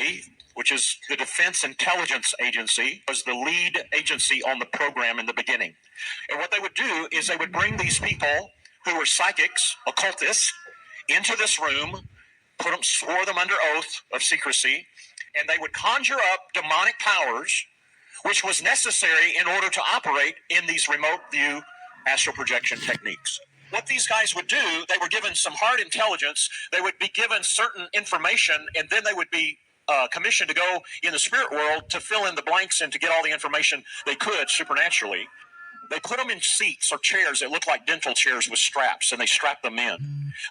Army, which is the Defense Intelligence Agency, was the lead agency on the program in the beginning. And what they would do is they would bring these people who were psychics, occultists, into this room, swore them under oath of secrecy, and they would conjure up demonic powers, which was necessary in order to operate in these remote view astral projection techniques. What these guys would do, they were given some hard intelligence, they would be given certain information, and then they would be commissioned to go in the spirit world to fill in the blanks and to get all the information they could supernaturally. They put them in seats or chairs that looked like dental chairs with straps, and they strapped them in.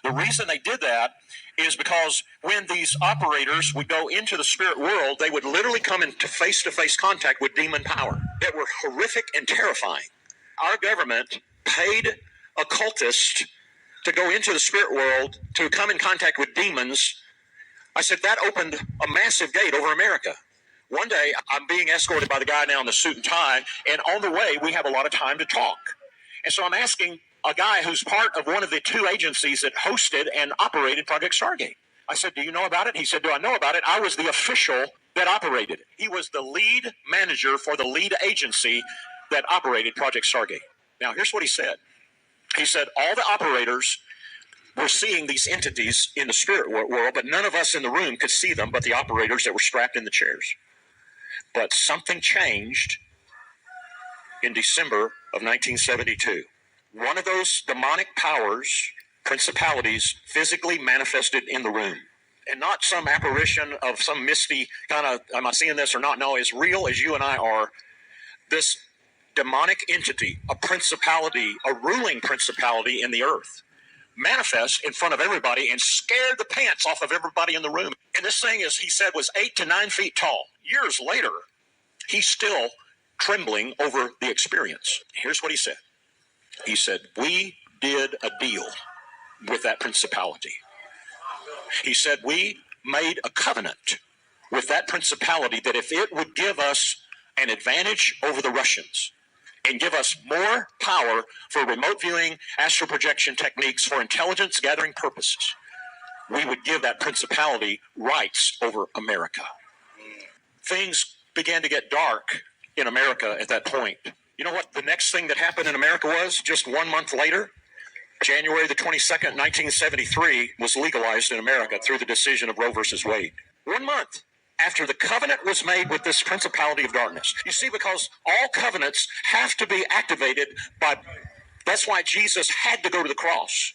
The reason they did that is because when these operators would go into the spirit world, they would literally come into face-to-face contact with demon power that were horrific and terrifying. Our government paid occultists to go into the spirit world to come in contact with demons. I said that opened a massive gate over America. One day, I'm being escorted by the guy now in the suit and tie, and on the way, we have a lot of time to talk. And so I'm asking a guy who's part of one of the two agencies that hosted and operated Project Stargate. I said, do you know about it? He said, do I know about it? I was the official that operated it. He was the lead manager for the lead agency that operated Project Stargate. Now, here's what he said. He said, all the operators were seeing these entities in the spirit world, but none of us in the room could see them but the operators that were strapped in the chairs. But something changed in December of 1972. One of those demonic powers, principalities, physically manifested in the room. And not some apparition of some misty kind of, am I seeing this or not? No, as real as you and I are, this demonic entity, a principality, a ruling principality in the earth, manifest in front of everybody and scared the pants off of everybody in the room. And this thing, is, he said, was 8 to 9 feet tall. Years later, he's still trembling over the experience. Here's what he said. He said, we did a deal with that principality. He said, we made a covenant with that principality that if it would give us an advantage over the Russians and give us more power for remote viewing, astral projection techniques for intelligence gathering purposes, we would give that principality rights over America. Things began to get dark in America at that point. You know what the next thing that happened in America was? Just 1 month later, January the 22nd, 1973 was legalized in America through the decision of Roe versus Wade. 1 month after the covenant was made with this principality of darkness. You see, because all covenants have to be activated by, that's why Jesus had to go to the cross.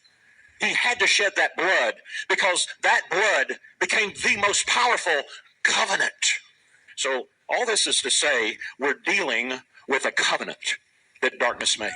He had to shed that blood because that blood became the most powerful covenant. So all this is to say, we're dealing with a covenant that darkness made.